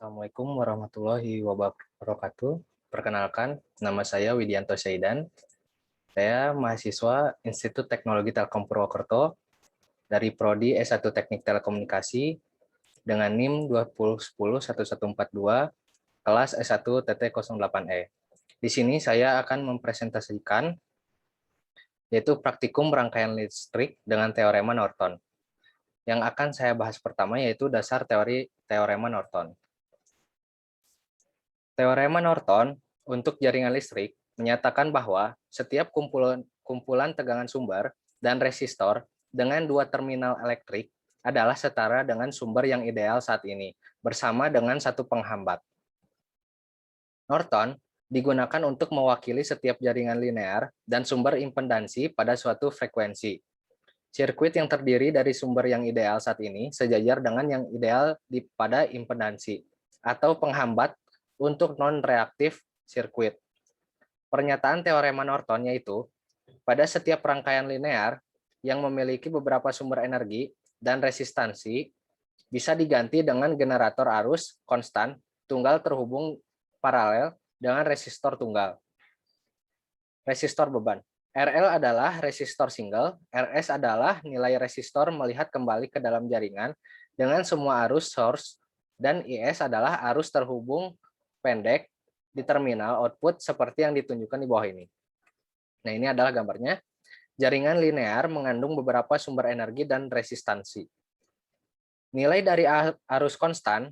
Assalamualaikum warahmatullahi wabarakatuh. Perkenalkan, nama saya Widianto Syaidan. Saya mahasiswa Institut Teknologi Telkom Purwokerto dari Prodi S1 Teknik Telekomunikasi dengan NIM 20101142 kelas S1 TT08E. Di sini saya akan mempresentasikan yaitu praktikum rangkaian listrik dengan teorema Norton. Yang akan saya bahas pertama yaitu dasar teori teorema Norton. Teorema Norton untuk jaringan listrik menyatakan bahwa setiap kumpulan tegangan sumber dan resistor dengan dua terminal elektrik adalah setara dengan sumber yang ideal saat ini, bersama dengan satu penghambat. Norton digunakan untuk mewakili setiap jaringan linear dan sumber impedansi pada suatu frekuensi. Sirkuit yang terdiri dari sumber yang ideal saat ini sejajar dengan yang ideal pada impedansi atau penghambat untuk non-reaktif sirkuit. Pernyataan teorema Norton yaitu, pada setiap rangkaian linear yang memiliki beberapa sumber energi dan resistansi, bisa diganti dengan generator arus konstan tunggal terhubung paralel dengan resistor tunggal. Resistor beban. RL adalah resistor single, RS adalah nilai resistor melihat kembali ke dalam jaringan dengan semua arus source, dan IS adalah arus terhubung pendek di terminal output seperti yang ditunjukkan di bawah ini. Nah, ini adalah gambarnya. Jaringan linear mengandung beberapa sumber energi dan resistansi. Nilai dari arus konstan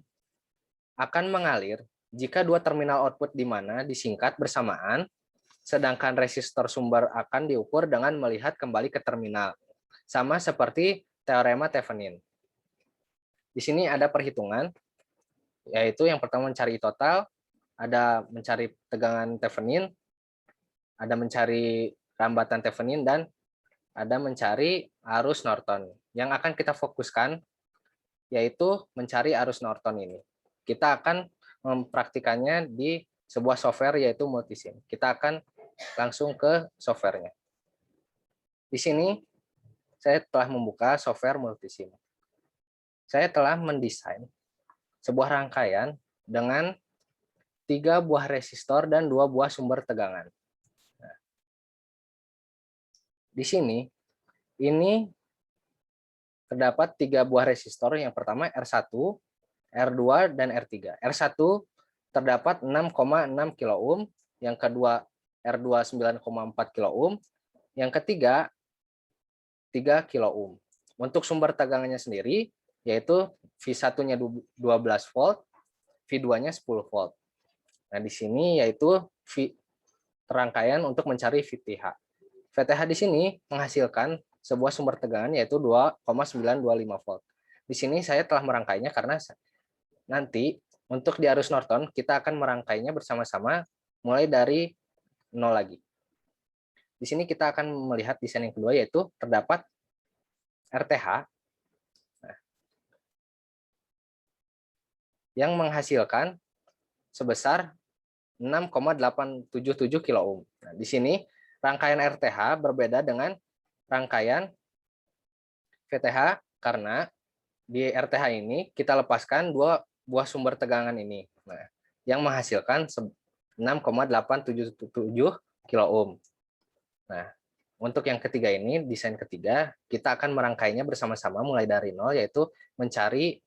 akan mengalir jika dua terminal output di mana disingkat bersamaan, sedangkan resistor sumber akan diukur dengan melihat kembali ke terminal. Sama seperti teorema Thevenin. Di sini ada perhitungan, yaitu yang pertama mencari total, ada mencari tegangan Thevenin, ada mencari rambatan Thevenin, dan ada mencari arus Norton. Yang akan kita fokuskan yaitu mencari arus Norton ini. Kita akan mempraktikannya di sebuah software yaitu Multisim. Kita akan langsung ke softwarenya. Di sini saya telah membuka software Multisim. Saya telah mendesain sebuah rangkaian dengan 3 buah resistor dan 2 buah sumber tegangan. Nah, di sini ini terdapat 3 buah resistor. Yang pertama R1, R2, dan R3. R1 terdapat 6,6 kilo ohm, yang kedua R2 9,4 kilo ohm, yang ketiga 3 kilo ohm. Untuk sumber tegangannya sendiri yaitu V1-nya 12 volt, V2-nya 10 volt. Nah, di sini yaitu rangkaian untuk mencari VTH. VTH di sini menghasilkan sebuah sumber tegangan yaitu 2,925 volt. Di sini saya telah merangkainya karena nanti untuk di arus Norton kita akan merangkainya bersama-sama mulai dari 0 lagi. Di sini kita akan melihat desain yang kedua yaitu terdapat RTH yang menghasilkan sebesar 6,877 kilo ohm. Nah, di sini rangkaian RTH berbeda dengan rangkaian VTH karena di RTH ini kita lepaskan 2 buah sumber tegangan ini. Nah, yang menghasilkan 6,877 kilo ohm. Nah, untuk yang ketiga ini, desain ketiga, kita akan merangkainya bersama-sama mulai dari 0, yaitu mencari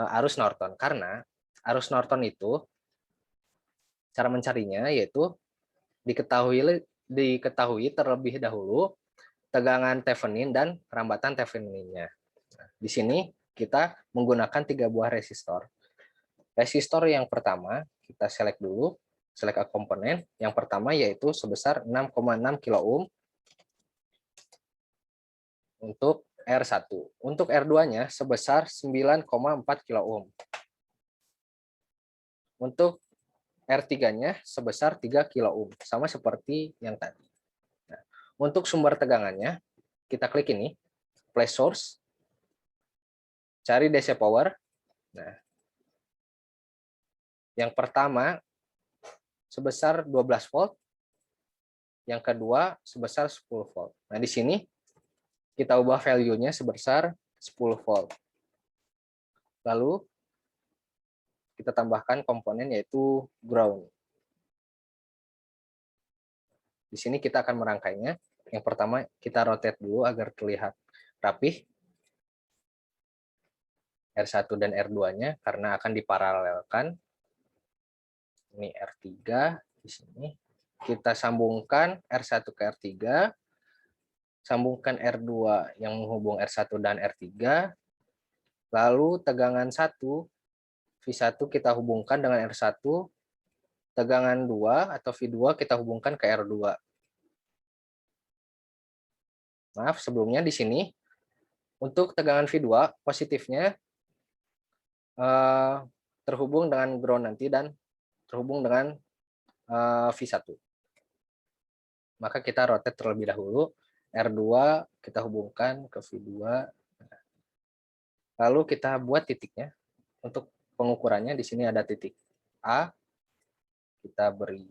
arus Norton. Karena arus Norton itu, cara mencarinya yaitu diketahui terlebih dahulu tegangan Thevenin dan rambatan Theveninnya. Nah, di sini kita menggunakan 3 buah resistor. Resistor yang pertama, kita select dulu, select a komponen. Yang pertama yaitu sebesar 6,6 kilo ohm untuk R1. Untuk R2-nya sebesar 9,4 kilo ohm. Untuk R3-nya sebesar 3 kilo ohm, sama seperti yang tadi. Nah, untuk sumber tegangannya, kita klik ini, place source, cari DC power. Nah, yang pertama sebesar 12 volt, yang kedua sebesar 10 volt. Nah, di sini kita ubah value-nya sebesar 10 volt. Lalu kita tambahkan komponen yaitu ground. Di sini kita akan merangkainya. Yang pertama kita rotate dulu agar terlihat rapih R1 dan R2-nya karena akan diparalelkan. Ini R3 di sini. Kita sambungkan R1 ke R3, sambungkan R2 yang menghubung R1 dan R3, lalu tegangan 1 V1 kita hubungkan dengan R1, tegangan 2 atau V2 kita hubungkan ke R2. Maaf, sebelumnya di sini untuk tegangan V2 positifnya terhubung dengan ground nanti dan terhubung dengan V1. Maka kita rotate terlebih dahulu, R2 kita hubungkan ke V2, lalu kita buat titiknya. Untuk pengukurannya di sini ada titik A, kita beri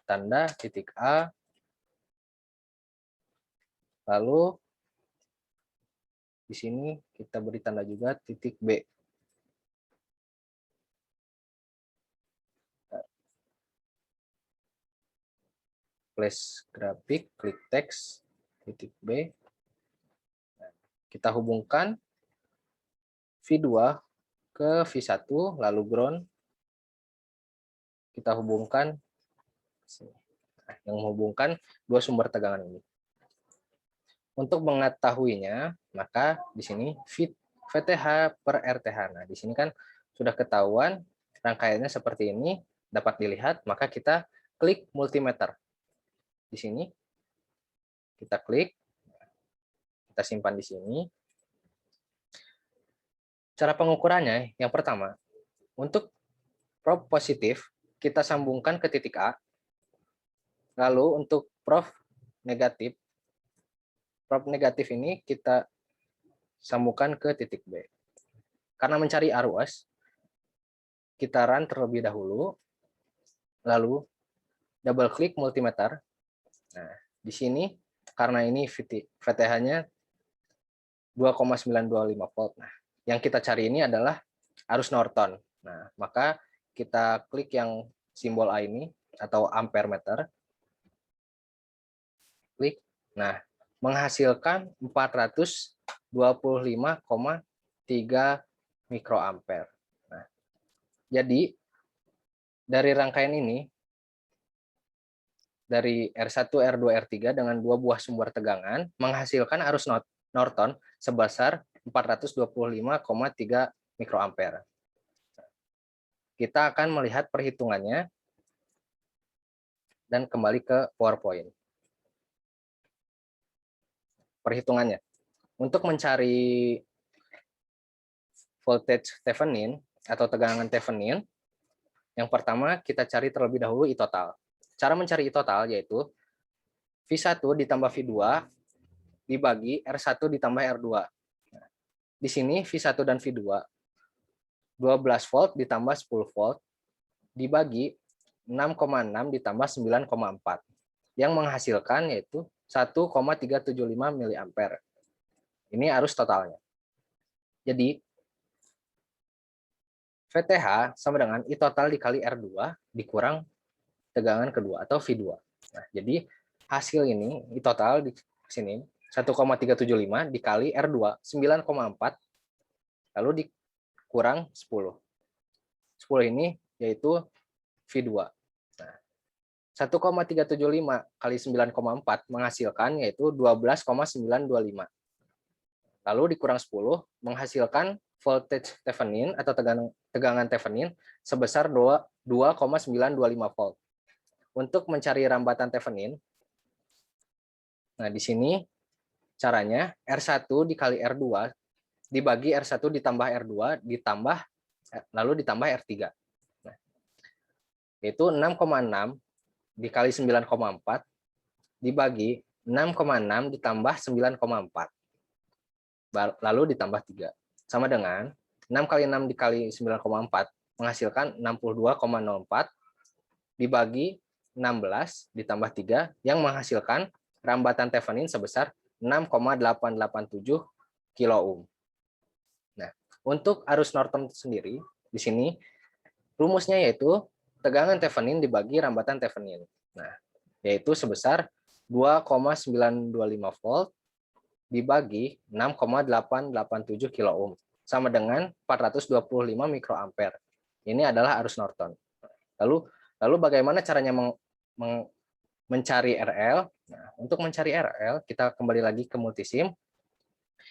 tanda titik A, lalu di sini kita beri tanda juga titik B. Flash grafik, klik teks, titik B. Kita hubungkan V2 ke V1, lalu ground. Kita hubungkan, yang menghubungkan dua sumber tegangan ini. Untuk mengetahuinya, maka di sini VTH per RTH. Nah, di sini kan sudah ketahuan rangkaiannya seperti ini, dapat dilihat, maka kita klik multimeter. Di sini kita klik, kita simpan di sini. Cara pengukurannya, yang pertama, untuk prob positif, kita sambungkan ke titik A. Lalu untuk prob negatif ini kita sambungkan ke titik B. Karena mencari arus, kita run terlebih dahulu, lalu double klik multimeter. Nah, di sini karena ini VTH-nya 2,925 volt. Nah, yang kita cari ini adalah arus Norton. Nah, maka kita klik yang simbol A ini atau ampere meter. Klik. Nah, menghasilkan 425,3 mikroampere. Nah, jadi dari rangkaian ini, dari R1, R2, R3 dengan dua buah sumber tegangan menghasilkan arus Norton sebesar 425,3 mikroampere. Kita akan melihat perhitungannya dan kembali ke PowerPoint. Perhitungannya. Untuk mencari voltage Thevenin atau tegangan Thevenin, yang pertama kita cari terlebih dahulu I total. Cara mencari I total yaitu V1 ditambah V2 dibagi R1 ditambah R2. Nah, di sini V1 dan V2 12 volt ditambah 10 volt dibagi 6,6 ditambah 9,4 yang menghasilkan yaitu 1,375 miliampere. Ini arus totalnya. Jadi VTH sama dengan I total dikali R2 dikurang tegangan kedua atau V2. Nah, jadi hasil ini I total di sini 1,375 dikali R2 9,4 lalu dikurang 10. 10 ini yaitu V2. Nah, 1,375 kali 9,4 menghasilkan yaitu 12,925. Lalu dikurang 10 menghasilkan voltage Thevenin atau tegangan Thevenin sebesar 2,925 volt. Untuk mencari rambatan Thevenin, nah di sini caranya R1 dikali R2 dibagi R1 ditambah R2 ditambah lalu ditambah R3. Nah, yaitu 6,6 dikali 9,4 dibagi 6,6 ditambah 9,4 lalu ditambah 3 sama dengan 6 kali 6 dikali 9,4 menghasilkan 62,04 dibagi 16 ditambah 3 yang menghasilkan rambatan Thevenin sebesar 6,887 kilo ohm. Untuk arus Norton sendiri, di sini rumusnya yaitu tegangan Thevenin dibagi rambatan Thevenin. Nah, yaitu sebesar 2,925 volt dibagi 6,887 kilo ohm sama dengan 425 mikroampere. Ini adalah arus Norton. Lalu bagaimana caranya mencari RL? Nah, untuk mencari RL, kita kembali lagi ke multisim.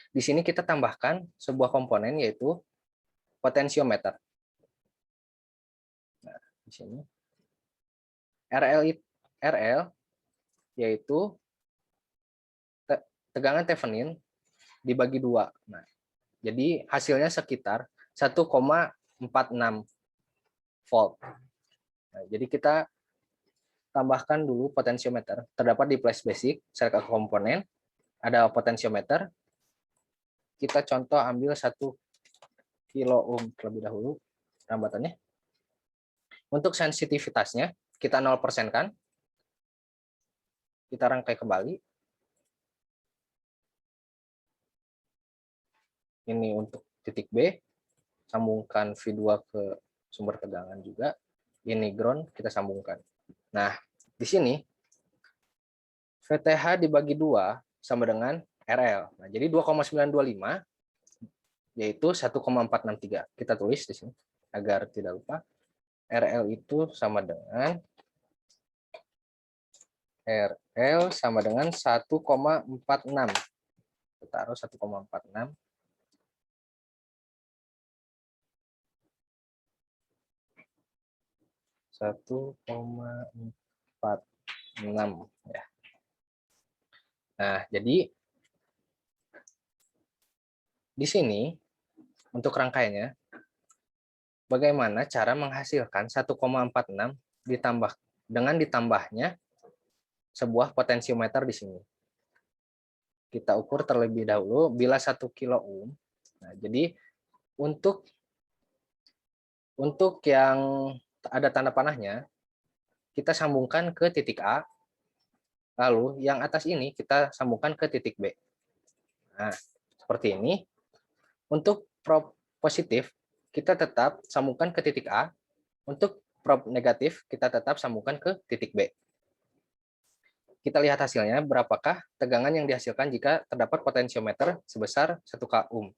Di sini kita tambahkan sebuah komponen yaitu potensiometer. Nah, di sini RL yaitu tegangan Thevenin dibagi 2. Nah, jadi hasilnya sekitar 1,46 volt. Nah, jadi kita tambahkan dulu potensiometer. Terdapat di flash basic, select komponen, ada potensiometer. Kita contoh ambil 1 kilo ohm terlebih dahulu rambatannya. Untuk sensitivitasnya kita 0% kan. Kita rangkai kembali. Ini untuk titik B, sambungkan V2 ke sumber tegangan juga. Ini ground, kita sambungkan. Nah, di sini VTH dibagi 2 sama dengan RL. Nah, jadi 2,925 yaitu 1,463. Kita tulis di sini agar tidak lupa. RL itu sama dengan 1,46. Kita taruh 1,46. 1,46 ya. Nah, jadi di sini untuk rangkaiannya bagaimana cara menghasilkan 1,46 ditambahnya sebuah potensiometer di sini. Kita ukur terlebih dahulu bila 1 kilo ohm. Nah, jadi untuk yang ada tanda panahnya, kita sambungkan ke titik A, lalu yang atas ini kita sambungkan ke titik B. Nah, seperti ini. Untuk prob positif, kita tetap sambungkan ke titik A. Untuk prob negatif, kita tetap sambungkan ke titik B. Kita lihat hasilnya, berapakah tegangan yang dihasilkan jika terdapat potensiometer sebesar 1 K ohm.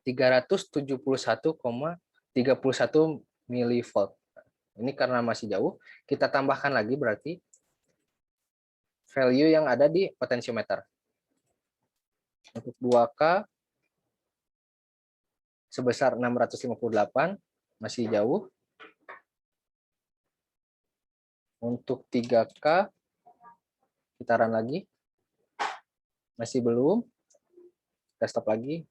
371,31 milivolt. Ini karena masih jauh, kita tambahkan lagi berarti value yang ada di potensiometer. Untuk 2K sebesar 658, masih jauh. Untuk 3K, kita run lagi, masih belum. Kita stop lagi.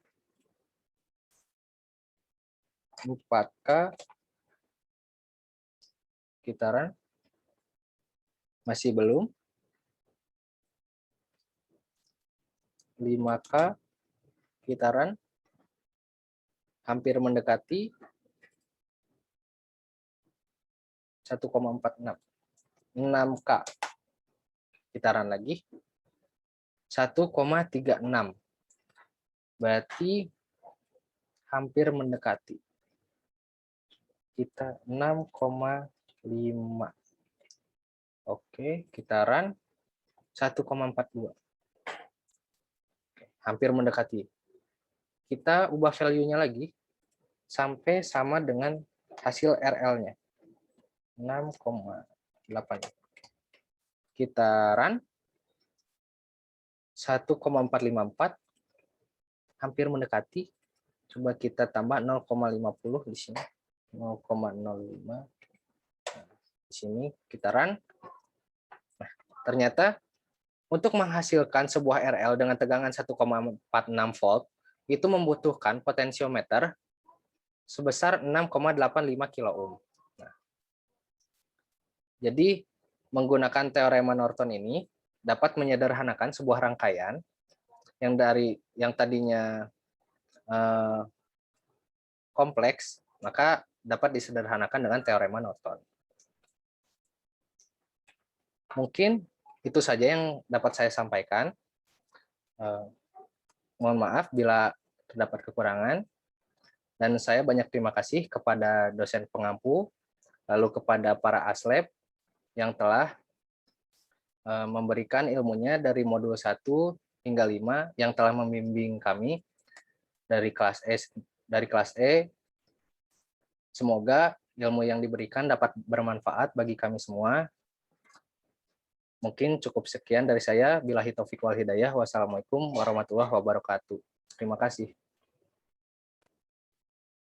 4K, kita run, masih belum. 5K, kita run, hampir mendekati 1,46. 6K, kita run lagi, 1,36. Berarti hampir mendekati. Kita 6,5. Oke, kita run 1,42. Hampir mendekati. Kita ubah value-nya lagi sampai sama dengan hasil RL-nya. 6,8. Kita run 1,454, hampir mendekati. Coba kita tambah 0,50 di sini. 0,05. Di sini kita run. Nah, ternyata untuk menghasilkan sebuah RL dengan tegangan 1,46 volt itu membutuhkan potensiometer sebesar 6,85 kilo ohm. Nah, jadi menggunakan teorema Norton ini dapat menyederhanakan sebuah rangkaian yang tadinya kompleks, maka dapat disederhanakan dengan teorema Norton. Mungkin itu saja yang dapat saya sampaikan. Mohon maaf bila terdapat kekurangan. Dan saya banyak terima kasih kepada dosen pengampu, lalu kepada para aslab yang telah memberikan ilmunya dari modul 1 hingga 5 yang telah membimbing kami dari kelas E. Semoga ilmu yang diberikan dapat bermanfaat bagi kami semua. Mungkin cukup sekian dari saya. Billahi taufiq wal hidayah. Wassalamualaikum warahmatullahi wabarakatuh. Terima kasih.